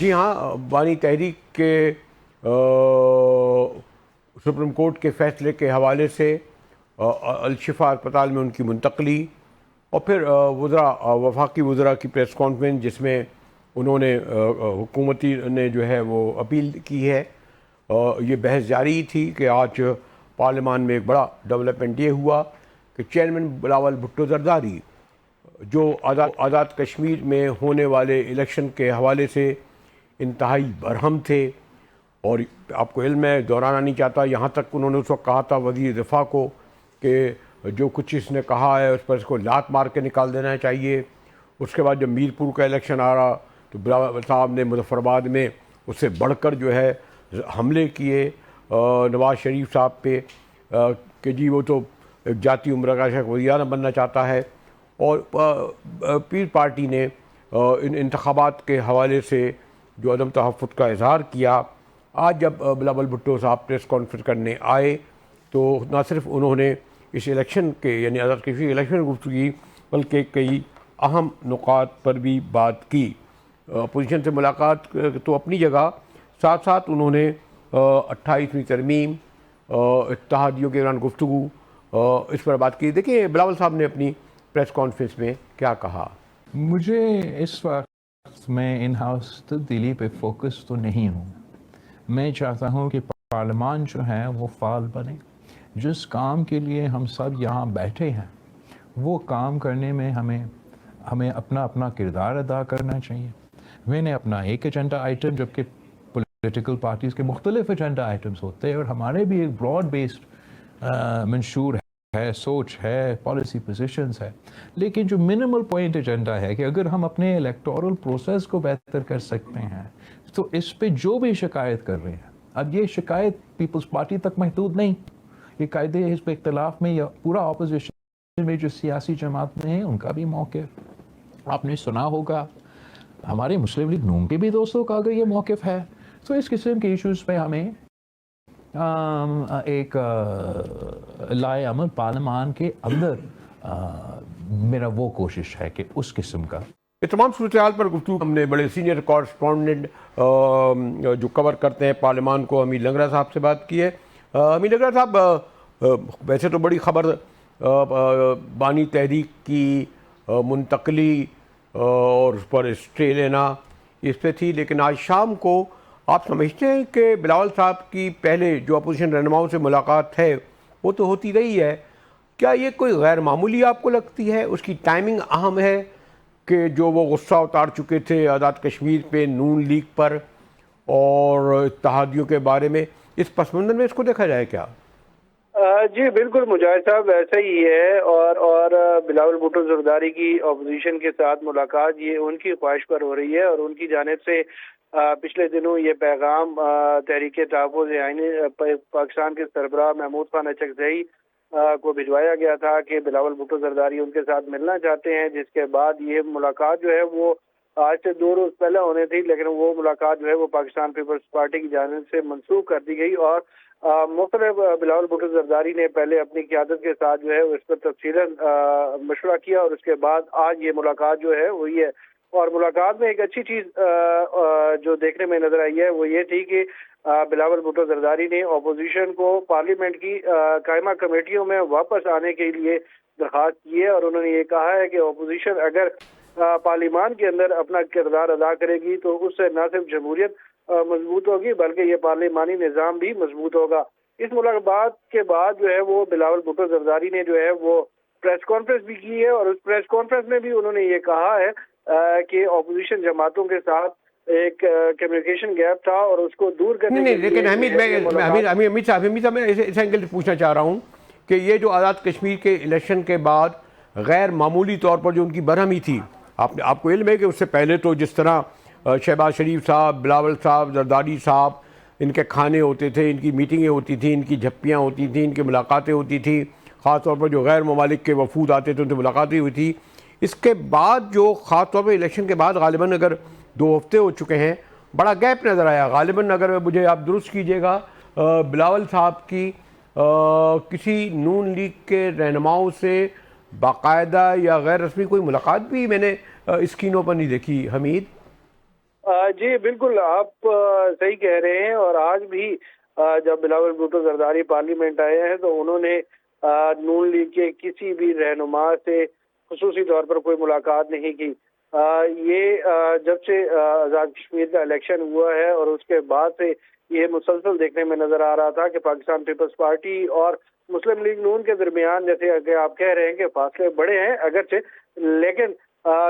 جی ہاں، بانی تحریک کے سپریم کورٹ کے فیصلے کے حوالے سے الشفا اسپتال میں ان کی منتقلی، اور پھر وفاقی وزراء کی پریس کانفرنس جس میں انہوں نے حکومتی نے جو ہے وہ اپیل کی ہے. یہ بحث جاری تھی کہ آج پارلیمان میں ایک بڑا ڈیولپمنٹ یہ ہوا کہ چیئرمین بلاول بھٹو زرداری جو آزاد کشمیر میں ہونے والے الیکشن کے حوالے سے انتہائی برہم تھے، اور آپ کو علم ہے، دہرانا نہیں چاہتا، یہاں تک انہوں نے اس وقت کہا تھا وزیر دفاع کو کہ جو کچھ اس نے کہا ہے اس پر اس کو لات مار کے نکال دینا چاہیے. اس کے بعد جب میرپور کا الیکشن آ رہا تو بلاول صاحب نے مظفر آباد میں اس سے بڑھ کر جو ہے حملے کیے نواز شریف صاحب پہ کہ جی وہ تو ایک جاتی عمر کا شخص وزیر اعظم بننا چاہتا ہے. اور پیر پارٹی نے ان انتخابات کے حوالے سے جو عدم تحفظ کا اظہار کیا. آج جب بلاول بھٹو صاحب پریس کانفرنس کرنے آئے تو نہ صرف انہوں نے اس الیکشن کے یعنی آزاد کشمیر الیکشن گفتگو کی بلکہ کئی اہم نکات پر بھی بات کی. اپوزیشن سے ملاقات تو اپنی جگہ، ساتھ ساتھ انہوں نے 28ویں ترمیم، اتحادیوں کے دوران گفتگو، اس پر بات کی. دیکھیں بلاول صاحب نے اپنی پریس کانفرنس میں کیا کہا. مجھے اس وقت میں ان ہاؤس تبدیلی پہ فوکس تو نہیں ہوں. میں چاہتا ہوں کہ پارلیمان جو ہے وہ فعال بنے. جس کام کے لیے ہم سب یہاں بیٹھے ہیں وہ کام کرنے میں ہمیں اپنا کردار ادا کرنا چاہیے. میں نے اپنا ایک ایجنڈا آئٹم، جبکہ پولیٹیکل پارٹیز کے مختلف ایجنڈا آئٹمز ہوتے ہیں اور ہمارے بھی ایک براڈ بیسڈ منشور ہے، سوچ ہے، پالیسی پوزیشنز ہے. لیکن جو منیمل پوائنٹ ایجنڈا ہے کہ اگر ہم اپنے الیکٹورل پروسیس کو بہتر کر سکتے ہیں تو اس پہ جو بھی شکایت کر رہے ہیں، اب یہ شکایت پیپلز پارٹی تک محدود نہیں، یہ قائد حزب اختلاف میں یا پورا اپوزیشن میں جو سیاسی جماعت میں ہیں ان کا بھی موقف آپ نے سنا ہوگا. ہمارے مسلم لیگ نون کے بھی دوستوں کا اگر یہ موقف ہے تو اس قسم کے ایشوز پہ ہمیں ایک لائے عمل پارلیمان کے اندر میرا وہ کوشش ہے کہ اس قسم کا تمام صورتحال پر گفتگو ہم نے بڑے سینئر کورسپونڈنٹ جو کور کرتے ہیں پارلیمان کو، حمید لنگرا صاحب سے بات کی ہے. حمید لنگرا صاحب، ویسے تو بڑی خبر بانی تحریک کی منتقلی اور اس پر اسٹے لینا اس پہ تھی، لیکن آج شام کو آپ سمجھتے ہیں کہ بلاول صاحب کی پہلے جو اپوزیشن رہنماؤں سے ملاقات ہے وہ تو ہوتی رہی ہے، کیا یہ کوئی غیر معمولی آپ کو لگتی ہے؟ اس کی ٹائمنگ اہم ہے کہ جو وہ غصہ اتار چکے تھے آزاد کشمیر پہ، نون لیگ پر اور اتحادیوں کے بارے میں، اس پس منظر میں اس کو دیکھا جائے کیا؟ جی بالکل مجاہد صاحب، ایسا ہی ہے. اور بلاول بھٹو زرداری کی اپوزیشن کے ساتھ ملاقات یہ ان کی خواہش پر ہو رہی ہے، اور ان کی جانب سے پچھلے دنوں یہ پیغام تحریک تحفظ آئینی پاکستان کے سربراہ محمود خان اچکزئی کو بھجوایا گیا تھا کہ بلاول بھٹو زرداری ان کے ساتھ ملنا چاہتے ہیں، جس کے بعد یہ ملاقات جو ہے وہ آج سے 2 روز پہلے ہونے تھی، لیکن وہ ملاقات جو ہے وہ پاکستان پیپلز پارٹی کی جانب سے منسوخ کر دی گئی. اور مختلف بلاول بھٹو زرداری نے پہلے اپنی قیادت کے ساتھ جو ہے اس پر تفصیلاً مشورہ کیا، اور اس کے بعد آج یہ ملاقات جو ہے ہوئی ہے. اور ملاقات میں ایک اچھی چیز جو دیکھنے میں نظر آئی ہے وہ یہ تھی کہ بلاول بھٹو زرداری نے اپوزیشن کو پارلیمنٹ کی قائمہ کمیٹیوں میں واپس آنے کے لیے درخواست کی ہے، اور انہوں نے یہ کہا ہے کہ اپوزیشن اگر پارلیمان کے اندر اپنا کردار ادا کرے گی تو اس سے نہ صرف جمہوریت مضبوط ہوگی بلکہ یہ پارلیمانی نظام بھی مضبوط ہوگا. اس ملاقات کے بعد جو ہے وہ بلاول بھٹو زرداری نے جو ہے وہ پریس کانفرنس بھی کی ہے، اور اس پریس کانفرنس میں بھی انہوں نے یہ کہا ہے کہ اپوزیشن جماعتوں کے ساتھ ایک کمیونیکیشن گیپ تھا اور اس کو دور کرنے کے لیے. لیکن حمید صاحب میں اس اینگل سے پوچھنا چاہ رہا ہوں کہ یہ جو آزاد کشمیر کے الیکشن کے بعد غیر معمولی طور پر جو ان کی برہمی تھی، آپ کو علم ہے کہ اس سے پہلے تو جس طرح شہباز شریف صاحب، بلاول صاحب، زرداری صاحب، ان کے کھانے ہوتے تھے، ان کی میٹنگیں ہوتی تھیں، ان کی جھپیاں ہوتی تھیں، ان کی ملاقاتیں ہوتی تھیں، خاص طور پر جو غیر ممالک کے وفود آتے تھے ان سے ملاقاتیں ہوئی تھی. اس کے بعد جو خاص طور پر الیکشن کے بعد غالباً اگر 2 ہفتے ہو چکے ہیں، بڑا گیپ نظر آیا. غالباً اگر مجھے آپ درست کیجئے گا، بلاول صاحب کی کسی نون لیگ کے رہنماؤں سے باقاعدہ یا غیر رسمی کوئی ملاقات بھی میں نے اسکرینوں پر نہیں دیکھی. حمید؟ جی بالکل، آپ صحیح کہہ رہے ہیں، اور آج بھی جب بلاول بھٹو زرداری پارلیمنٹ آئے ہیں تو انہوں نے نون لیگ کے کسی بھی رہنما سے خصوصی طور پر کوئی ملاقات نہیں کی۔ یہ جب سے آزاد کشمیر کا الیکشن ہوا ہے اور اس کے بعد سے یہ مسلسل دیکھنے میں نظر آ رہا تھا کہ پاکستان پیپلز پارٹی اور مسلم لیگ نون کے درمیان، جیسے کہ آپ کہہ رہے ہیں کہ فاصلے بڑے ہیں اگرچہ، لیکن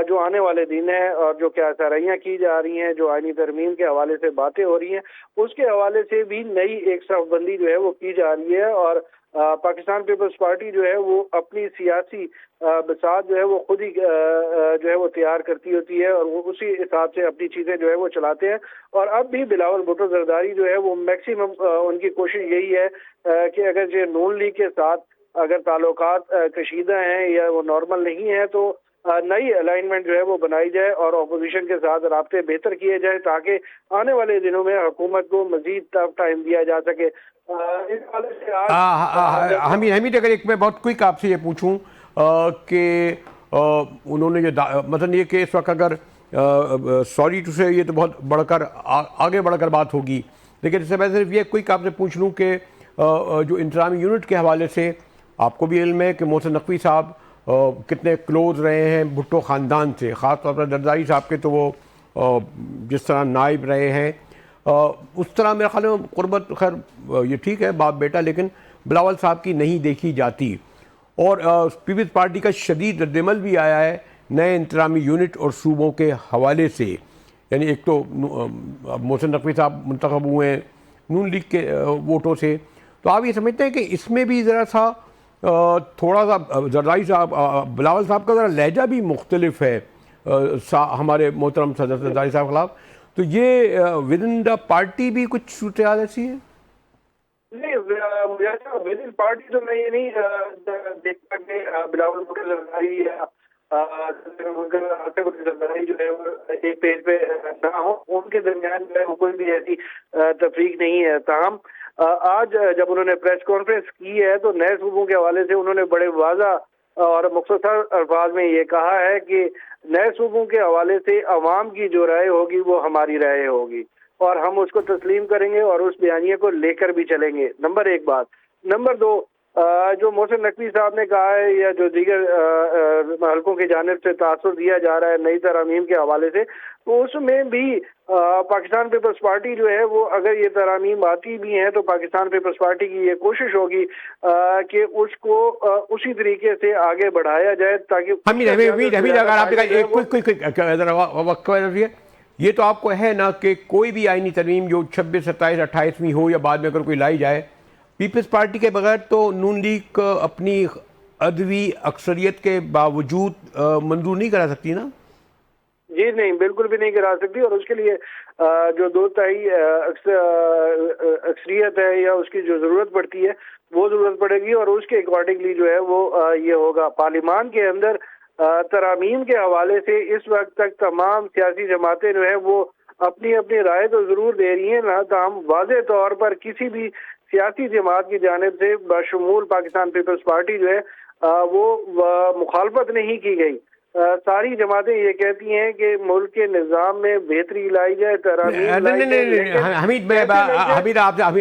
جو آنے والے دن ہیں اور جو کیا سرائیاں کی جا رہی ہیں، جو آئینی ترمیم کے حوالے سے باتیں ہو رہی ہیں، اس کے حوالے سے بھی نئی ایک صف بندی جو ہے وہ کی جا رہی ہے، اور پاکستان پیپلز پارٹی جو ہے وہ اپنی سیاسی بساط جو ہے وہ خود ہی جو ہے وہ تیار کرتی ہوتی ہے، اور وہ اسی حساب سے اپنی چیزیں جو ہے وہ چلاتے ہیں۔ اور اب بھی بلاول بھٹو زرداری جو ہے وہ میکسیمم ان کی کوشش یہی ہے کہ اگر یہ نون لیگ کے ساتھ اگر تعلقات کشیدہ ہیں یا وہ نارمل نہیں ہیں تو نئی الائنمنٹ جو ہے وہ بنائی جائے اور اپوزیشن کے ساتھ رابطے بہتر کیے جائیں تاکہ آنے والے دنوں میں حکومت کو مزید ٹف ٹائم دیا جا سکے۔ اس حوالے سے حمید اگر ایک میں بہت کوئک آپ سے یہ پوچھوں کہ انہوں نے مثلا یہ کہ اس وقت اگر سوری ٹو سے یہ تو بہت بڑھ کر آگے بڑھ کر بات ہوگی، لیکن اس سے میں صرف یہ کوئک آپ سے پوچھ لوں کہ جو انتظامی یونٹ کے حوالے سے آپ کو بھی علم ہے کہ محسن نقوی صاحب کتنے کلوز رہے ہیں بھٹو خاندان سے، خاص طور پر زرداری صاحب کے تو وہ جس طرح نائب رہے ہیں اس طرح میرے خیال میں قربت، خیر یہ ٹھیک ہے باپ بیٹا، لیکن بلاول صاحب کی نہیں دیکھی جاتی، اور پیپلز پارٹی کا شدید رد عمل بھی آیا ہے نئے انتظامی یونٹ اور صوبوں کے حوالے سے۔ یعنی ایک تو محسن نقوی صاحب منتخب ہوئے ہیں نون لیگ کے ووٹوں سے، تو آپ یہ سمجھتے ہیں کہ اس میں بھی ذرا سا تھوڑا سا زرداری صاحب بلاول صاحب کا ذرا لہجہ بھی مختلف ہے ہمارے محترم صدر زرداری صاحب خلاف، تو یہ ود ان دا پارٹی بھی کچھ صورتحال ایسی ہے؟ نہیں، ود ان پارٹی تو میں یہ نہیں دیکھتا کہ بلاول بھٹو زرداری یا زرداری جو ہے وہ ایک پیج پہ نہ ہو، ان کے درمیان جو ہے وہ کوئی بھی ایسی تفریق نہیں ہے۔ تاہم آج جب انہوں نے پریس کانفرنس کی ہے تو نئے صوبوں کے حوالے سے انہوں نے بڑے واضح اور مختصر الفاظ میں یہ کہا ہے کہ نئے صوبوں کے حوالے سے عوام کی جو رائے ہوگی وہ ہماری رائے ہوگی، اور ہم اس کو تسلیم کریں گے اور اس بیانیے کو لے کر بھی چلیں گے۔ نمبر ایک بات۔ نمبر دو، جو محسن نقوی صاحب نے کہا ہے یا جو دیگر حلقوں کی جانب سے تاثر دیا جا رہا ہے نئی ترامیم کے حوالے سے، تو اس میں بھی پاکستان پیپلز پارٹی جو ہے وہ اگر یہ ترامیم آتی بھی ہیں تو پاکستان پیپلز پارٹی کی یہ کوشش ہوگی کہ اس کو اسی طریقے سے آگے بڑھایا جائے تاکہ حمید اگر آپ یہ تو آپ کو ہے نا کہ کوئی بھی آئینی ترمیم جو 26، 27، 28ویں ہو یا بعد میں اگر کوئی لائی جائے، پیپلز پارٹی کے بغیر تو نون لیگ اپنی عدوی اکثریت کے باوجود منظور نہیں کرا سکتی نا؟ جی نہیں، بالکل بھی نہیں کرا سکتی، اور اس کے لیے جو 2/3 اکثریت ہے یا اس کی جو ضرورت پڑتی ہے وہ ضرورت پڑے گی، اور اس کے اکارڈنگلی جو ہے وہ یہ ہوگا۔ پارلیمان کے اندر ترامیم کے حوالے سے اس وقت تک تمام سیاسی جماعتیں جو ہیں وہ اپنی اپنی رائے تو ضرور دے رہی ہیں، تاہم واضح طور پر کسی بھی سیاسی جماعت کی جانب سے بشمول پاکستان پیپلز پارٹی جو ہے وہ مخالفت نہیں کی گئی۔ ساری جماعتیں یہ کہتی ہیں کہ ملک کے نظام میں بہتری لائی جائے، ترامیم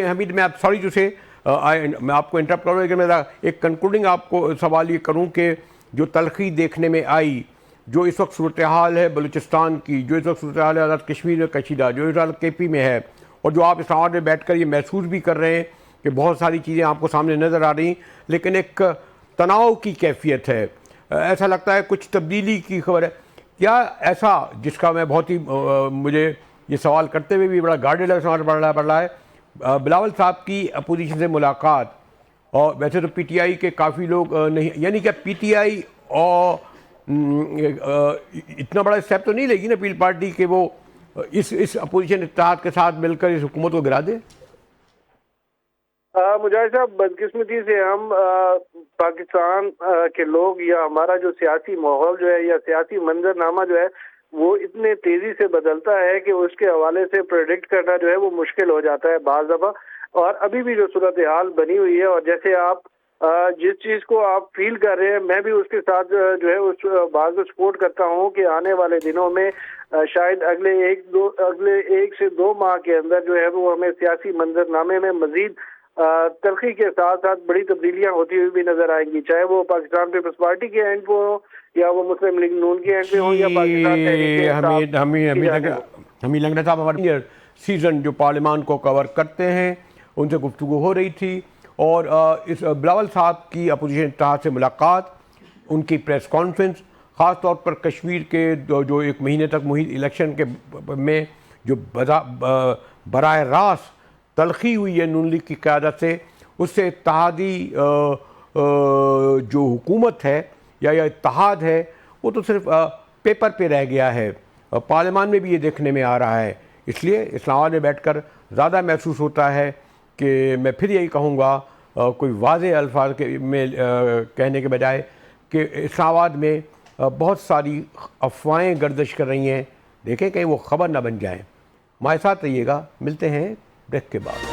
حمید میں آپ سوری ٹو سے میں آپ کو انٹرپٹ کروں، لیکن میرا ایک کنکلوڈنگ آپ کو سوال یہ کروں کہ جو تلخی دیکھنے میں آئی، جو اس وقت صورتحال ہے بلوچستان کی، جو اس وقت صورتحال ہے آزاد کشمیر میں کشیدہ، جو اس وقت کے پی میں ہے، اور جو آپ اسلام آباد میں بیٹھ کر یہ محسوس بھی کر رہے ہیں کہ بہت ساری چیزیں آپ کو سامنے نظر آ رہی ہیں، لیکن ایک تناؤ کی کیفیت ہے، ایسا لگتا ہے کچھ تبدیلی کی خبر ہے کیا ایسا، جس کا میں بہت ہی مجھے یہ سوال کرتے ہوئے بھی بڑا گارڈڈ پڑ رہا ہے بلاول صاحب کی اپوزیشن سے ملاقات، اور ویسے تو پی ٹی آئی کے کافی لوگ نہیں، یعنی کہ پی ٹی آئی اور اتنا بڑا اسٹیپ تو نہیں لے گی نا پیپلز پارٹی کہ وہ اس اپوزیشن اتحاد کے ساتھ مل کر اس حکومت کو گرا دے؟ مجاہد صاحب، بدقسمتی سے ہم پاکستان کے لوگ یا ہمارا جو سیاسی ماحول جو ہے یا سیاسی منظرنامہ جو ہے وہ اتنے تیزی سے بدلتا ہے کہ اس کے حوالے سے پریڈکٹ کرنا جو ہے وہ مشکل ہو جاتا ہے بعض دفعہ، اور ابھی بھی جو صورتحال بنی ہوئی ہے، اور جیسے آپ جس چیز کو آپ فیل کر رہے ہیں میں بھی اس کے ساتھ جو ہے اس بات کو سپورٹ کرتا ہوں کہ آنے والے دنوں میں شاید اگلے ایک سے دو ماہ کے اندر جو ہے وہ ہمیں سیاسی منظرنامے میں مزید تلخی کے ساتھ ساتھ بڑی تبدیلیاں ہوتی ہوئی بھی نظر آئیں گی، چاہے وہ پاکستان پیپلز پارٹی کے اینڈ پہ ہو یا وہ مسلم لیگ نون کے اینڈ پہ ہو یا پاکستان ہمیں لگ رہا تھا ہمارے سیزن جو پارلیمان کو کور کرتے ہیں ان سے گفتگو ہو رہی تھی، اور اس بلاول صاحب کی اپوزیشن اتحاد سے ملاقات، ان کی پریس کانفرنس، خاص طور پر کشمیر کے جو ایک مہینے تک محیط الیکشن کے میں جو براہ راست تلخی ہوئی ہے نون لیگ کی قیادت سے، اس سے اتحادی جو حکومت ہے یا اتحاد ہے وہ تو صرف پیپر پہ رہ گیا ہے، پارلیمان میں بھی یہ دیکھنے میں آ رہا ہے۔ اس لیے اسلام آباد میں بیٹھ کر زیادہ محسوس ہوتا ہے کہ میں پھر یہی کہوں گا، کوئی واضح الفاظ میں کہنے کے بجائے، کہ اسلام آباد میں بہت ساری افواہیں گردش کر رہی ہیں، دیکھیں کہیں وہ خبر نہ بن جائیں۔ ہمارے ساتھ رہیے گا، ملتے ہیں بریک کے بعد۔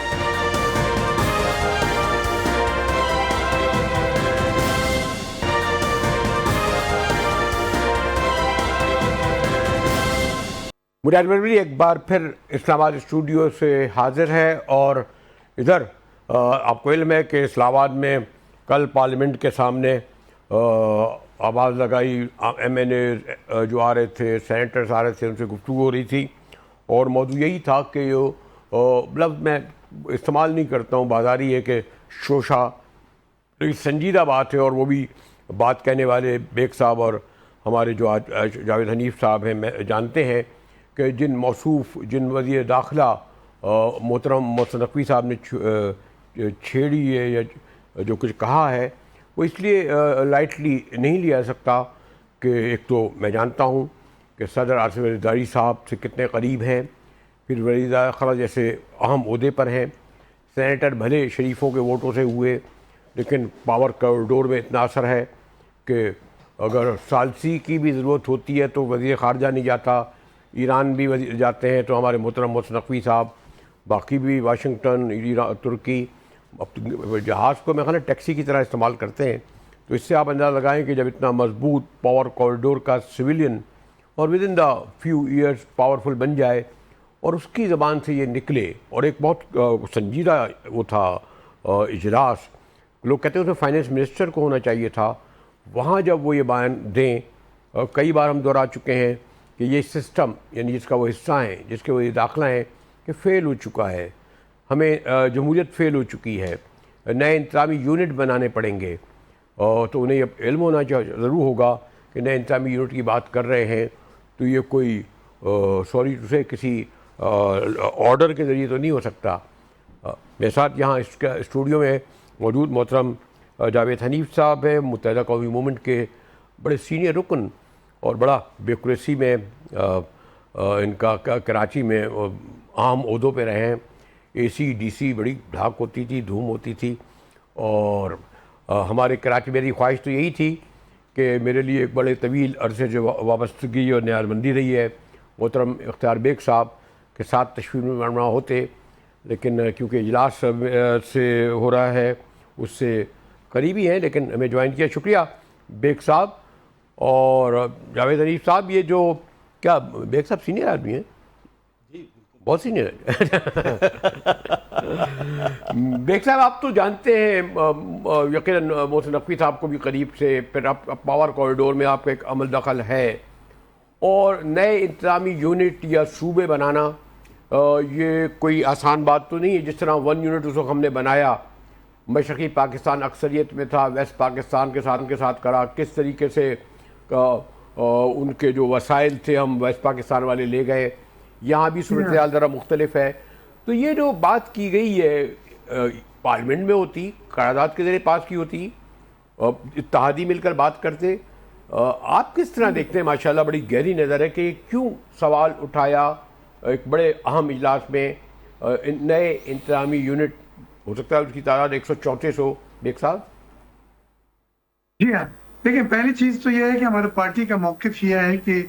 مجاہد مروی ایک بار پھر اسلام آباد اسٹوڈیو سے حاضر ہے، اور ادھر آپ کو علم ہے کہ اسلام آباد میں کل پارلیمنٹ کے سامنے آواز لگائی، ایم این اے جو آ رہے تھے، سینیٹرز آ رہے تھے، ان سے گفتگو ہو رہی تھی، اور موضوع یہی تھا کہ لفظ میں استعمال نہیں کرتا ہوں، بازاری ہے کہ شوشہ، تو سنجیدہ بات ہے، اور وہ بھی بات کہنے والے بیگ صاحب اور ہمارے جو آج جاوید حنیف صاحب ہیں جانتے ہیں کہ جن وزیر داخلہ محترم محسن نقوی صاحب نے چھیڑی ہے یا جو کچھ کہا ہے، وہ اس لیے لائٹلی نہیں لیا جا سکتا کہ ایک تو میں جانتا ہوں کہ صدر آصف علی زرداری صاحب سے کتنے قریب ہیں، پھر وزیر داخلہ جیسے اہم عہدے پر ہیں، سینیٹر بھلے شریفوں کے ووٹوں سے ہوئے، لیکن پاور کوریڈور میں اتنا اثر ہے کہ اگر ثالثی کی بھی ضرورت ہوتی ہے تو وزیر خارجہ نہیں جاتا، ایران بھی وزیر جاتے ہیں تو ہمارے محترم محسن نقوی صاحب، باقی بھی واشنگٹن، ترکی، جہاز کو میں خیال ہے ٹیکسی کی طرح استعمال کرتے ہیں، تو اس سے آپ اندازہ لگائیں کہ جب اتنا مضبوط پاور کوریڈور کا سویلین اور within the few years powerful بن جائے اور اس کی زبان سے یہ نکلے، اور ایک بہت سنجیدہ وہ تھا اجلاس، لوگ کہتے ہیں اس میں فائنینس منسٹر کو ہونا چاہیے تھا، وہاں جب وہ یہ بیان دیں، کئی بار ہم دہرا چکے ہیں کہ یہ سسٹم یعنی جس کا وہ حصہ ہیں، جس کے وہ یہ داخلہ ہیں، کہ فیل ہو چکا ہے، ہمیں جمہوریت فیل ہو چکی ہے، نئے انتظامی یونٹ بنانے پڑیں گے، تو انہیں اب علم ہونا ضرور ہوگا کہ نئے انتظامی یونٹ کی بات کر رہے ہیں تو یہ کوئی سوری ٹو سے کسی آرڈر کے ذریعے تو نہیں ہو سکتا۔ میرے ساتھ یہاں اس کا اسٹوڈیو میں موجود محترم جاوید حنیف صاحب ہیں، متحدہ قومی موومنٹ کے بڑے سینئر رکن، اور بڑا بیوروکریسی میں ان کا کراچی میں اہم عہدوں پہ رہے ہیں، اے سی ڈی سی بڑی دھاک ہوتی تھی، دھوم ہوتی تھی، اور ہمارے کراچی میری خواہش تو یہی تھی کہ میرے لیے ایک بڑے طویل عرصے جو وابستگی اور نیاز مندی رہی ہے محترم اختیار بیگ صاحب کے ساتھ تشریف فرما ہوتے، لیکن کیونکہ اجلاس سے ہو رہا ہے اس سے قریبی ہیں، لیکن ہمیں جوائن کیا، شکریہ بیگ صاحب۔ اور جاوید حنیف صاحب، یہ جو کیا بیگ صاحب سینئر آدمی ہیں؟ جی بہت سینئر ہے۔ بیگ صاحب آپ تو جانتے ہیں یقیناً محسن نقوی صاحب کو بھی قریب سے، پھر آپ پاور کوریڈور میں آپ کا ایک عمل دخل ہے، اور نئے انتظامی یونٹ یا صوبے بنانا یہ کوئی آسان بات تو نہیں ہے، جس طرح 1 یونٹ اس وقت ہم نے بنایا، مشرقی پاکستان اکثریت میں تھا، ویسٹ پاکستان کے ساتھ کرا، کس طریقے سے ان کے جو وسائل تھے ہم ویسٹ پاکستان والے لے گئے، یہاں بھی صورتحال ذرا مختلف ہے، تو یہ جو بات کی گئی ہے پارلیمنٹ میں ہوتی، قرارداد کے ذریعے پاس کی ہوتی، اتحادی مل کر بات کرتے، آپ کس طرح دیکھتے ہیں؟ ماشاءاللہ بڑی گہری نظر ہے کہ کیوں سوال اٹھایا ایک بڑے اہم اجلاس میں نئے انتظامی یونٹ، ہو سکتا ہے اس کی تعداد 134 ہو، بیگ صاحب؟ جی ہاں، دیکھیں پہلی چیز تو یہ ہے کہ ہمارے پارٹی کا موقف یہ ہے کہ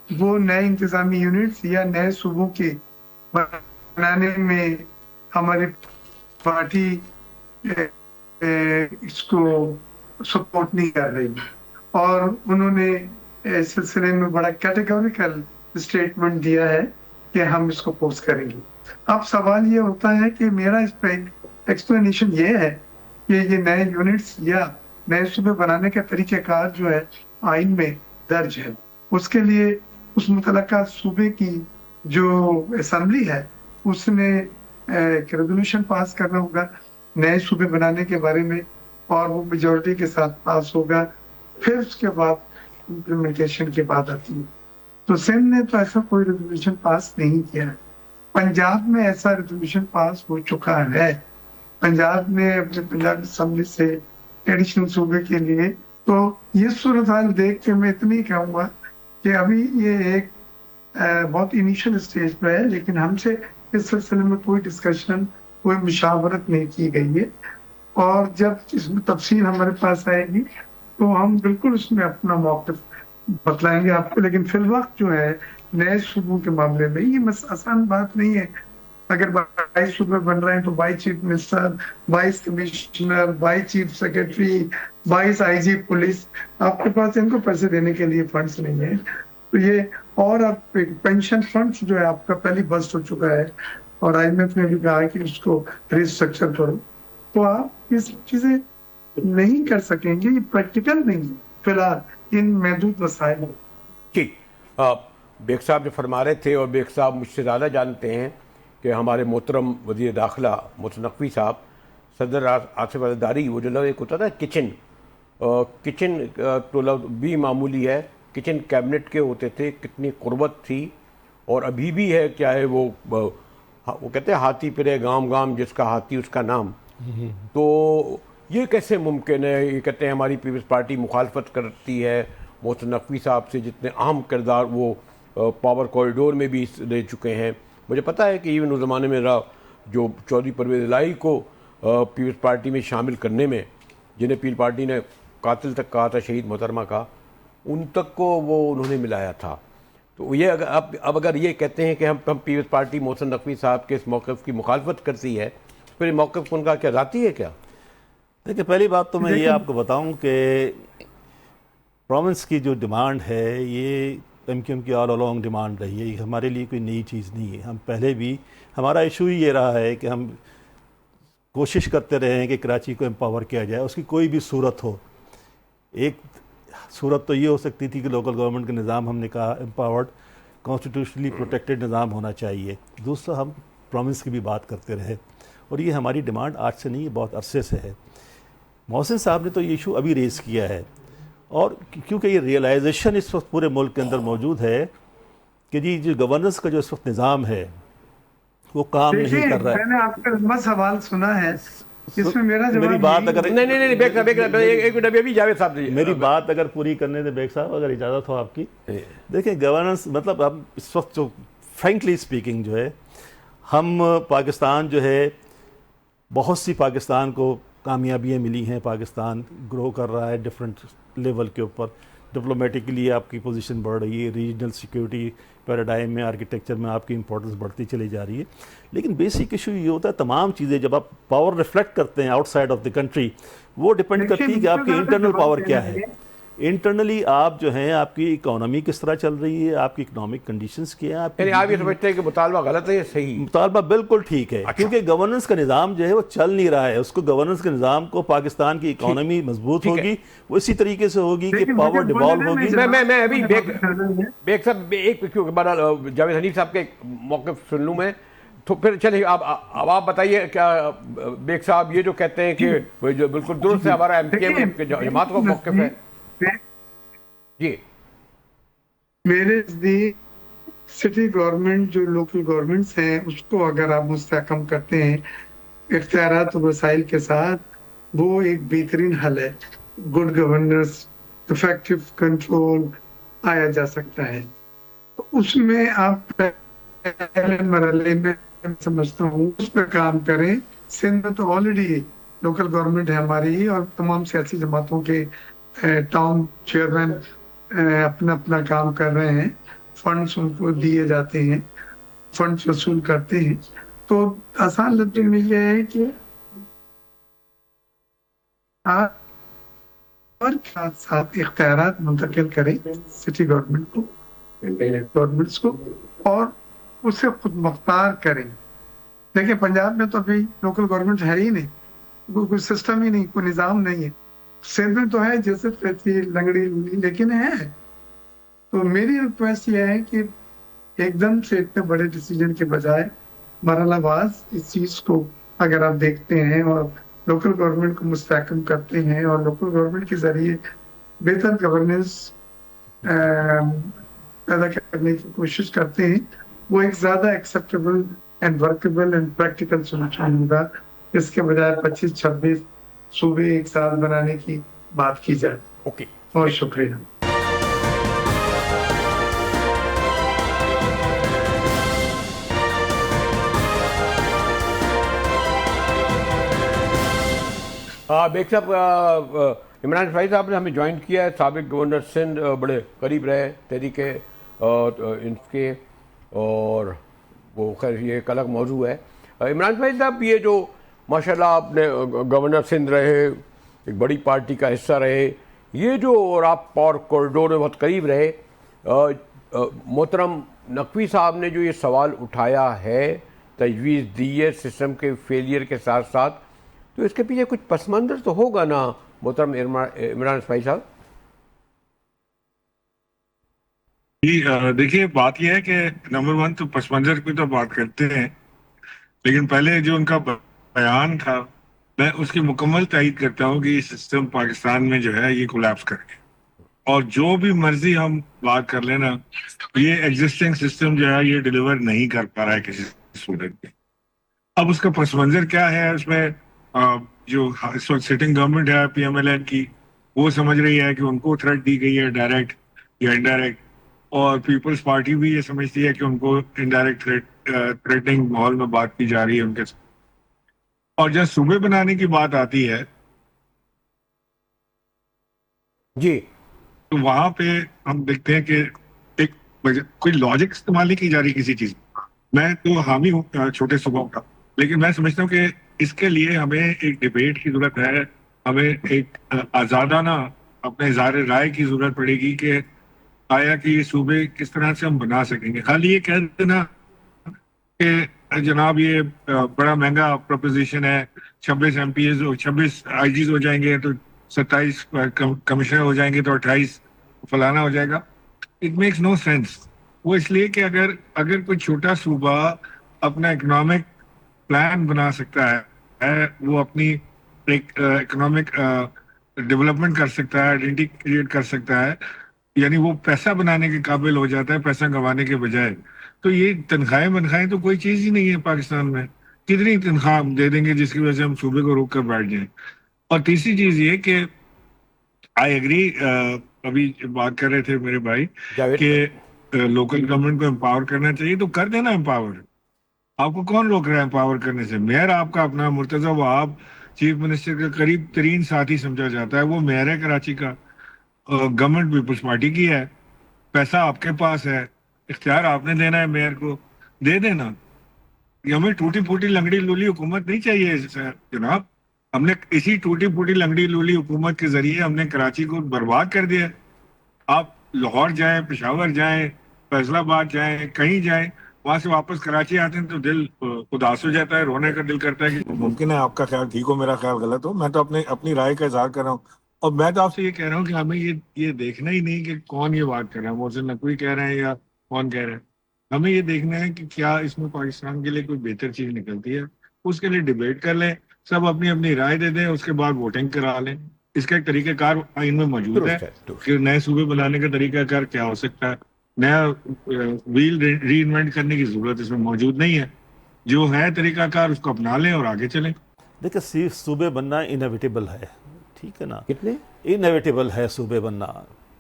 وہ نئے انتظامی یونٹس یا نئے صوبوں کے بنانے میں ہماری پارٹی اس کو سپورٹ نہیں کر رہی اور انہوں نے اس سلسلے میں بڑا کیٹیگوریکل اسٹیٹمنٹ دیا ہے کہ ہم اس کو پوسٹ کریں گے. اب سوال یہ ہوتا ہے کہ میرا اس پہ ایکسپلینیشن یہ ہے کہ یہ نئے یونٹس یا نئے صوبے بنانے کا طریقہ کار جو ہے آئین میں درج ہے. اس کے لیے اس متعلقہ صوبے کی جو اسمبلی ہے اس نے ایک ریزولوشن پاس کرنا ہوگا نئے صوبے بنانے کے بارے میں اور وہ میجورٹی کے ساتھ پاس ہوگا. پھر اس کے بعد امپلیمنٹیشن کی بات آتی ہے. تو سندھ نے تو ایسا کوئی ریزولوشن پاس نہیں کیا ہے. پنجاب میں ایسا ریزولوشن پاس ہو چکا ہے. پنجاب نے اپنے پنجاب اسمبلی سے ایڈیشنل صوبے کے لیے. تو یہ صورتحال دیکھ کے میں اتنی کہوں گا کہ ابھی یہ ایک بہت انیشل اسٹیج پہ ہے لیکن ہم سے اس سلسلے میں کوئی ڈسکشن کوئی مشاورت نہیں کی گئی ہے اور جب اس میں تفصیل ہمارے پاس آئے گی تو ہم بالکل اس میں اپنا موقف بتلائیں گے آپ کو. لیکن فی الوقت جو ہے نئے صوبوں کے معاملے میں یہ آسان بات نہیں ہے. اگر 22 صوبے بن رہے ہیں تو 22 chief minister, 22 commissioner, 22 chief secretary, 22 آئی جی پولیس، آپ کے پاس ان کو پیسے دینے کے لیے فنڈز نہیں ہیں. تو یہ اور آپ پینشن فنڈ جو ہے آپ کا پہلی بسٹ ہو چکا ہے اور آئی ایم ایف نے بھی کہا کہ اس کو ریسٹرکچر کرو. تو آپ یہ سب چیزیں نہیں کر سکیں گے. یہ پریکٹیکل نہیں ہے فی الحال ان محدود وسائل میں. ٹھیک، بیگ صاحب جو فرما رہے تھے اور بیگ صاحب مجھ سے زیادہ جانتے ہیں کہ ہمارے محترم وزیر داخلہ محسن نقوی صاحب، صدر آصف زرداری، وہ جو لفظ ایک ہوتا تھا کچن تو لفظ بھی معمولی ہے. کچن کیبنٹ کے ہوتے تھے. کتنی قربت تھی اور ابھی بھی ہے. کیا ہے وہ کہتے ہیں ہاتھی پھرے گام گام، جس کا ہاتھی اس کا نام. تو یہ کیسے ممکن ہے؟ یہ کہتے ہیں ہماری پیپلز پارٹی مخالفت کرتی ہے محسن نقوی صاحب سے، جتنے اہم کردار وہ پاور کوریڈور میں بھی لے چکے ہیں. مجھے پتہ ہے کہ ایون اس زمانے میں جو چودھری پرویز الہی کو پیپلز پارٹی میں شامل کرنے میں، جنہیں پیپلز پارٹی نے قاتل تک کہا تھا، شہید محترمہ کا، ان تک کو وہ انہوں نے ملایا تھا. تو یہ اب اگر یہ کہتے ہیں کہ ہم پیپلز پارٹی محسن نقوی صاحب کے اس موقف کی مخالفت کرتی ہے، پھر موقف ان کا کیا ذاتی ہے کیا؟ دیکھیں، پہلی بات تو میں یہ آپ کو بتاؤں کہ پروونس کی جو ڈیمانڈ ہے یہ ایم کیو ایم کی آل along ڈیمانڈ رہی ہے. یہ ہمارے لیے کوئی نئی چیز نہیں ہے. ہم پہلے بھی ہمارا ایشو ہی یہ رہا ہے کہ ہم کوشش کرتے رہے ہیں کہ کراچی کو امپاور کیا جائے. اس کی کوئی بھی صورت ہو. ایک صورت تو یہ ہو سکتی تھی کہ لوکل گورنمنٹ کا نظام، ہم نے کہا امپاورڈ کانسٹیٹیوشنلی پروٹیکٹڈ نظام ہونا چاہیے. دوسرا، ہم پروونس کی بھی بات کرتے رہے اور یہ ہماری ڈیمانڈ آج سے نہیں ہے، بہت عرصے سے ہے. محسن صاحب نے تو یہ ایشو ابھی ریز کیا ہے اور کیونکہ یہ ریئلائزیشن اس وقت پورے ملک کے اندر موجود ہے کہ جی جو گورننس کا جو اس وقت نظام ہے وہ کام نہیں کر رہا ہے. میں نے آپ کا لمبا سوال سنا ہے، اس میں میرا جواب میری بات اگر میری بات اگر پوری کرنے دیں بیگ صاحب، اگر اجازت ہو آپ کی. دیکھیں، گورننس مطلب اب اس وقت جو فرینکلی اسپیکنگ جو ہے، ہم پاکستان جو ہے بہت سی پاکستان کو کامیابیاں ملی ہیں. پاکستان گرو کر رہا ہے ڈفرینٹ لیول کے اوپر. ڈپلومیٹکلی آپ کی پوزیشن بڑھ رہی ہے. ریجنل سیکیورٹی پیراڈائم میں، آرکیٹیکچر میں آپ کی امپورٹنس بڑھتی چلی جا رہی ہے. لیکن بیسک ایشو یہ ہوتا ہے تمام چیزیں جب آپ پاور ریفلیکٹ کرتے ہیں out side of the country, وہ ڈپینڈ کرتی ہے کہ آپ کی انٹرنل پاور کیا ہے. انٹرنلی آپ جو ہیں، آپ کی اکانومی کس طرح چل رہی ہے، آپ کی اکنامک کنڈیشنز کیا ہیں. یعنی آپ یہ سمجھتے ہیں کہ مطالبہ غلط ہے یا صحیح؟ مطالبہ بالکل ٹھیک ہے، کیونکہ گورننس کا نظام جو ہے وہ چل نہیں رہا ہے. اس کو گورننس کے نظام کو پاکستان کی اکانومی مضبوط ہوگی، وہ اسی طریقے سے ہوگی کہ پاور ڈیوالو ہوگی. میں ابھی بیگ صاحب ایک جاوید حنیف صاحب کے موقف سن لوں میں، تو پھر چلیے اب آپ بتائیے. کیا بیگ صاحب یہ جو کہتے ہیں کہ جو بالکل درست ہے، ہمارا ایم کیو ایم جماعت کا موقف ہے؟ جی، میرے نزدیک سٹی گورنمنٹ جو لوکل گورنمنٹس ہیں اس کو اگر آپ مستحکم کرتے ہیں اختیارات و وسائل کے ساتھ، وہ ایک بہترین حل ہے. گڈ گورننس، افیکٹو کنٹرول آیا جا سکتا ہے. تو اس میں آپ پہلے مرحلے میں سمجھتا ہوں اس پہ کام کریں. سندھ میں تو آلریڈی لوکل گورنمنٹ ہے ہماری، اور تمام سیاسی جماعتوں کے ٹاؤن چیئرمین اپنا اپنا کام کر رہے ہیں. فنڈز ان کو دیے جاتے ہیں، فنڈز وصول کرتے ہیں. تو آسان لفظوں میں یہ ہے کہ اور ساتھ اختیارات منتقل کریں سٹی گورنمنٹس کو اور اسے خود مختار کریں. دیکھیں پنجاب میں تو ابھی لوکل گورنمنٹ ہے ہی نہیں, کوئی سسٹم ہی نہیں, کوئی نظام نہیں ہے. سندھ میں تو ہے جیسے کہتی لنگڑی لیکن ہے. تو میری ریکویسٹ یہ ہے کہ ایک دم سے اتنے بڑے ڈیسیجن کے بجائے مرحلہ واز اس چیز کو اگر آپ دیکھتے ہیں اور لوکل گورنمنٹ کو مستحکم کرتے ہیں اور لوکل گورنمنٹ کے ذریعے بہتر گورننس پیدا کرنے کی کوشش کرتے ہیں, وہ ایک زیادہ acceptable and workable and practical solution ہوگا. اس کے بجائے 25-26 صوبے ایک ساتھ بنانے کی بات کی جائے. اوکے, بہت شکریہ. بیگ صاحب, عمران فائز صاحب نے ہمیں جوائن کیا ہے, سابق گورنر سندھ, بڑے قریب رہے تحریک ان کے, اور وہ خیر یہ ایک الگ موضوع ہے. عمران فائز صاحب, یہ جو ماشاءاللہ آپ نے گورنر سندھ رہے, ایک بڑی پارٹی کا حصہ رہے, یہ جو اور آپ پاور کوریڈور میں بہت قریب رہے, محترم نقوی صاحب نے جو یہ سوال اٹھایا ہے, تجویز دی ہے سسٹم کے فیلئر کے ساتھ ساتھ, تو اس کے پیچھے کچھ پس منظر تو ہوگا نا محترم عمران اسماعیل صاحب؟ جی دیکھیے, بات یہ ہے کہ نمبر 1 تو پس منظر کی تو بات کرتے ہیں, لیکن پہلے جو ان کا بیان تھا میں اس کی مکمل تائید کرتا ہوں کہ یہ سسٹم پاکستان میں جو ہے یہ کولیپس کر گیا, اور جو بھی مرضی ہم بات کر لینا, یہ ایگزسٹنگ سسٹم جو ہے یہ ڈیلیور نہیں کر پا رہا ہے کسی صورت میں. اب اس کا پس منظر کیا ہے, اس میں جو اس وقت سٹنگ گورنمنٹ ہے پی ایم ایل این کی, وہ سمجھ رہی ہے کہ ان کو تھریٹ دی گئی ہے ڈائریکٹ یا انڈائریکٹ, اور پیپلز پارٹی بھی یہ سمجھتی ہے کہ ان کو انڈائریکٹ تھریٹنگ ماحول میں بات کی جا رہی ہے ان کے ساتھ. اور جب صوبے بنانے کی بات آتی ہے جی, تو وہاں پہ ہم دیکھتے ہیں کہ ایک کوئی لاجک استعمال نہیں کی جا رہی کسی چیز. میں تو حامی ہوں چھوٹے صوبوں کا, لیکن میں سمجھتا ہوں کہ اس کے لیے ہمیں ایک ڈیبیٹ کی ضرورت ہے, ہمیں ایک آزادانہ اپنے اظہار رائے کی ضرورت پڑے گی کہ آیا کہ یہ صوبے کس طرح سے ہم بنا سکیں گے. خالی یہ کہہ دینا کہ جناب یہ بڑا مہنگا پروپوزیشن ہے, 26 ایم پی ایز 26 آئی جیز ہو جائیں گے تو 27 کمشنر ہو جائیں گے تو 28 فلانا ہو جائے گا. It makes no sense. وہ اس لیے کہ اگر کوئی چھوٹا صوبہ اپنا اکنامک پلان بنا سکتا ہے, وہ اپنی ایک اکنامک ڈیولپمنٹ کر سکتا ہے, آئیڈینٹی کریٹ کر سکتا ہے, یعنی وہ پیسہ بنانے کے قابل ہو جاتا ہے پیسہ گنوانے کے بجائے, تو یہ تنخواہیں تو کوئی چیز ہی نہیں ہے پاکستان میں. کتنی تنخواہ ہم دے دیں گے جس کی وجہ سے ہم صوبے کو روک کر بیٹھ جائیں. اور تیسری چیز یہ کہ آئی ایگری, ابھی بات کر رہے تھے میرے بھائی کہ لوکل گورنمنٹ کو امپاور کرنا چاہیے, تو کر دینا امپاور. آپ کو کون روک رہا ہے امپاور کرنے سے؟ میئر آپ کا اپنا مرتضی وہاب چیف منسٹر کا قریب ترین ساتھی سمجھا جاتا ہے, وہ میئر ہے کراچی کا, گورنمنٹ پیپلز پارٹی کی ہے, پیسہ آپ کے پاس ہے, اختیار آپ نے دینا ہے, میئر کو دے دینا. ہمیں ٹوٹی پھوٹی لنگڑی لولی حکومت نہیں چاہیے جناب. ہم نے اسی ٹوٹی پھوٹی لنگڑی لولی حکومت کے ذریعے ہم نے کراچی کو برباد کر دیا. آپ لاہور جائیں, پشاور جائیں, فیصل آباد جائیں, کہیں جائیں, وہاں سے واپس کراچی آتے ہیں تو دل اداس ہو جاتا ہے, رونے کا دل کرتا ہے کہ ممکن ہے آپ کا خیال ٹھیک ہو, میرا خیال غلط ہو. میں تو اپنی رائے کا اظہار کر رہا ہوں, اور میں تو آپ سے یہ کہہ رہا ہوں کہ ہمیں یہ دیکھنا ہی نہیں کہ کون یہ بات کر رہا ہے, محسن نقوی کہہ رہے ہیں یا کون کہہ رہے ہیں. ہمیں یہ دیکھنا ہے کہ کیا اس میں پاکستان کے لیے کوئی بہتر چیز نکلتی ہے. اس کے لیے ڈیبیٹ کر لیں, سب اپنی اپنی رائے دے دیں, اس کے بعد ووٹنگ کرا لیں. اس کا ایک طریقہ کار آئین میں موجود ہے کہ نئے صوبے بنانے کا طریقہ کار کیا ہو سکتا ہے. نیا ویل ری انوینٹ کرنے کی ضرورت اس میں موجود نہیں ہے. جو ہے طریقہ کار اس کو اپنا لیں اور آگے چلیں. دیکھیں صوبے بننا انیویٹیبل ہے, ٹھیک ہے نا, کتنے انیویٹیبل ہے صوبے بننا.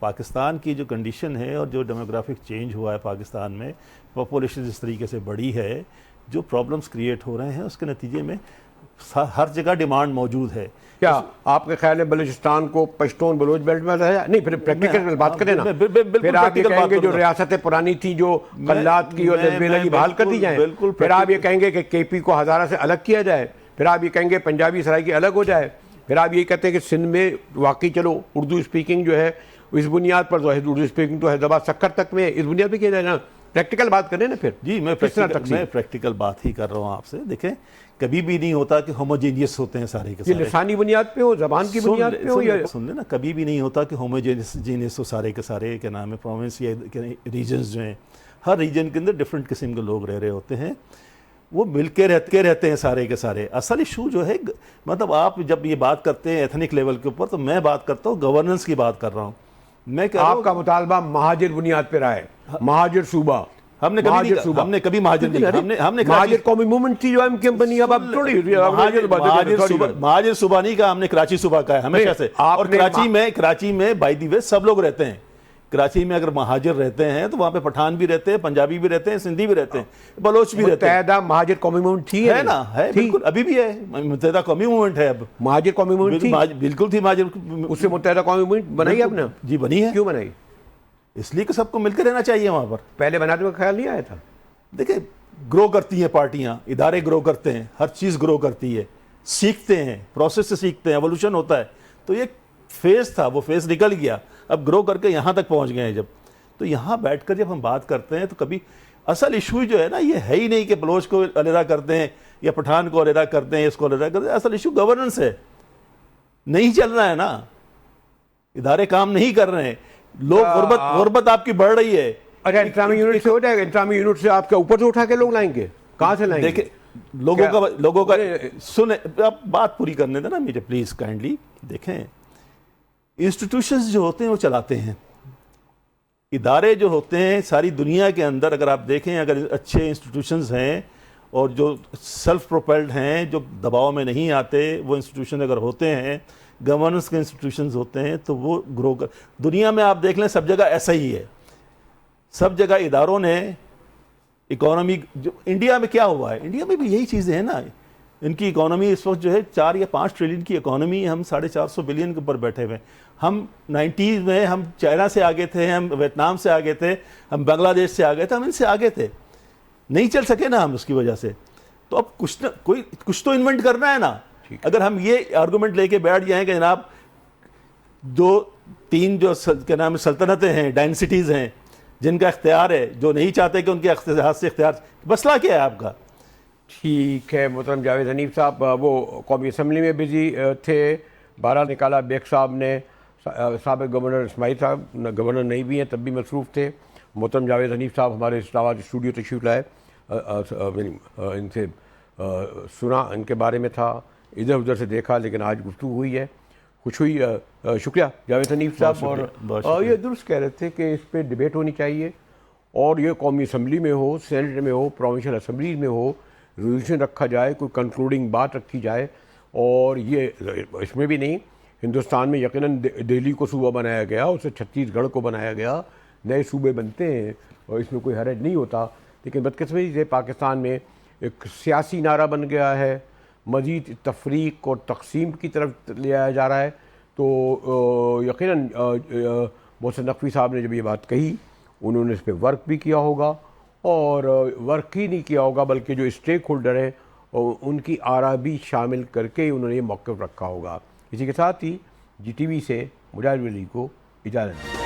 پاکستان کی جو کنڈیشن ہے اور جو ڈیموگرافک چینج ہوا ہے پاکستان میں, پاپولیشن جس طریقے سے بڑی ہے, جو پرابلمز کریٹ ہو رہے ہیں, اس کے نتیجے میں ہر جگہ ڈیمانڈ موجود ہے. کیا آپ کے خیال ہے بلوچستان کو پشتون بلوچ بیلٹ میں رہا؟ نہیں, پھر پریکٹیکل بات کریں نا, پھر آپ یہ کہیں گے جو ریاستیں پرانی تھی جو قلات کی اور نظبیلا کی بحال کر دی جائیں, پھر آپ یہ کہیں گے کہ کے پی کو ہزارہ سے الگ کیا جائے, پھر آپ یہ کہیں گے پنجابی سرائی کی الگ ہو جائے. پھر آپ یہ کہتے ہیں کہ سندھ میں واقعی چلو اردو اسپیکنگ جو ہے اس بنیاد پر تو ہے، اردو اسپیکنگ تو حیدرآباد سکر تک میں اس بنیاد پہ کیا جائے نا، پریکٹیکل بات کریں نا پھر. جی میں پریکٹیکل بات ہی کر رہا ہوں آپ سے. دیکھیں کبھی بھی نہیں ہوتا کہ ہوموجینیس ہوتے ہیں سارے کے یہ سارے. لسانی بنیاد پہ ہو، زبان کی بنیاد پہ ہو، یا سن لیں نا، کبھی بھی نہیں ہوتا کہ ہوموجینیس ہو سارے کے سارے کیا نام ہے پروونس یا ریجنز جو ہیں. ہر ریجن کے اندر ڈفرینٹ قسم کے لوگ رہ رہے ہوتے ہیں، وہ مل کے رہتے ہیں سارے کے سارے. اصل ایشو جو ہے مطلب آپ جب یہ بات کرتے ہیں ایتھنک لیول کے اوپر، تو میں بات کرتا ہوں گورننس کی بات کر رہا ہوں. میں کہہ رہا ہوں آپ کا مطالبہ مہاجر بنیاد پہ رہا ہے، مہاجر صوبہ. ہم نے کبھی مہاجر نہیں، ہم نے مہاجر قومی موومنٹ تھی جو ایم کیو ایم بنی. اب تھوڑی مہاجر صوبہ نہیں کہا ہم نے، کراچی صوبہ کا ہے ہمیشہ سے. اور کراچی میں بائی دی وے سب لوگ رہتے ہیں. کراچی میں اگر مہاجر رہتے ہیں تو وہاں پہ پٹھان بھی رہتے ہیں، پنجابی بھی رہتے ہیں، سندھی بھی رہتے ہیں، بلوچ بھی رہتے ہیں. متحدہ مہاجر قومی موومنٹ تھی ہے نا، ہے بالکل، ابھی بھی ہے متحدہ قومی موومنٹ ہے. اب مہاجر قومی موومنٹ تھی، بالکل تھی مہاجر. اس سے متحدہ قومی موومنٹ بنائی آپ نے؟ جی بنی ہے. کیوں بنائی؟ اس لیے کہ سب کو مل کے رہنا چاہیے وہاں پر. پہلے بنانے کا خیال نہیں آیا تھا؟ دیکھیں گرو کرتی ہیں پارٹیاں، ادارے گرو کرتے ہیں، ہر چیز گرو کرتی ہے، سیکھتے ہیں، پروسیس سے سیکھتے ہیں، ایوولوشن ہوتا ہے. تو یہ فیز تھا، وہ فیز نکل گیا، اب گرو کر کے یہاں تک پہنچ گئے ہیں. جب تو یہاں بیٹھ کر جب ہم بات کرتے ہیں تو کبھی اصل ایشو جو ہے نا یہ ہے ہی نہیں کہ بلوچ کو علیحدہ کرتے ہیں یا پٹھان کو علیحدہ کرتے ہیں یا اس کو علیحدہ کرتے ہیں. اصل ایشو گورننس ہے، نہیں چل رہا ہے نا، ادارے کام نہیں کر رہے ہیں. لوگ غربت آپ کی بڑھ رہی ہے. اچھا انتظامی یونٹ سے ہو جائے گا؟ انتظامی یونٹ سے آپ کے اوپر سے اٹھا کے لوگ لائیں گے؟ کہاں سے لائیں گے؟ دیکھیں لوگوں کا سنیں، آپ بات پوری کرنے دیں نا مجھے پلیز کائنڈلی. دیکھیں انسٹیٹیوشنز جو ہوتے ہیں وہ چلاتے ہیں، ادارے جو ہوتے ہیں ساری دنیا کے اندر اگر آپ دیکھیں، اگر اچھے انسٹیٹیوشنز ہیں اور جو سیلف پروپیلڈ ہیں، جو دباؤ میں نہیں آتے، وہ انسٹیٹیوشن اگر ہوتے ہیں، گورننس کے انسٹیٹیوشنز ہوتے ہیں تو وہ گرو کر. دنیا میں آپ دیکھ لیں سب جگہ ایسا ہی ہے. سب جگہ اداروں نے اکانومی، جو انڈیا میں کیا ہوا ہے، انڈیا میں بھی یہی چیزیں ہیں نا. ان کی اکانومی اس وقت جو ہے 4 یا 5 ٹریلین کی اکانومی، ہم 450 بلین کے اوپر بیٹھے ہوئے. ہم 90s میں ہم چائنا سے آگے تھے، ہم ویتنام سے آگے تھے، ہم بنگلہ دیش سے آگے تھے، ہم ان سے آگے تھے. نہیں چل سکے نا ہم اس کی وجہ سے. تو اب کچھ تو انوینٹ کرنا ہے نا. اگر ہم یہ آرگومنٹ لے کے بیٹھ جائیں کہ جناب 2-3 جو کیا نام سلطنتیں ہیں، ڈائنسٹیز ہیں جن کا اختیار ہے، جو نہیں چاہتے کہ ان کے ہاتھ سے اختیار، مسئلہ کیا ہے آپ کا؟ ٹھیک ہے محترم جاوید حنیف صاحب، وہ قومی اسمبلی میں بزی تھے، بہرحال نکالا بیگ صاحب نے. سابق گورنر اسماعیل صاحب گورنر نہیں بھی ہیں تب بھی مصروف تھے. محترم جاوید حنیف صاحب ہمارے اسلام آباد اسٹوڈیو تشریف لائے، ان سے سنا، ان کے بارے میں تھا، ادھر ادھر سے دیکھا، لیکن آج گفتگو ہوئی ہے، خوش ہوئی. شکریہ جاوید حنیف صاحب. اور یہ درست کہہ رہے تھے کہ اس پہ ڈبیٹ ہونی چاہیے، اور یہ قومی اسمبلی میں ہو، سینٹ میں ہو، پروونشل اسمبلیز میں ہو، ریزولوشن رکھا جائے، کوئی کنکلوڈنگ بات رکھی جائے. اور یہ اس میں بھی نہیں، ہندوستان میں یقیناً دہلی کو صوبہ بنایا گیا، اسے چھتیس گڑھ کو بنایا گیا، نئے صوبے بنتے ہیں اور اس میں کوئی حرج نہیں ہوتا. لیکن بدقسمتی سے پاکستان میں ایک سیاسی نعرہ بن گیا ہے، مزید تفریق اور تقسیم کی طرف لے آیا جا رہا ہے. تو یقیناً محسن نقوی صاحب نے جب یہ بات کہی، انہوں نے اس پہ ورک بھی کیا ہوگا، اور ورک ہی نہیں کیا ہوگا بلکہ جو اسٹیک ہولڈر ہیں ان کی آرا بھی شامل کر کے انہوں نے یہ موقف رکھا ہوگا. اسی کے ساتھ ہی جی ٹی وی سے مجاہد ولی کو اجازت دی.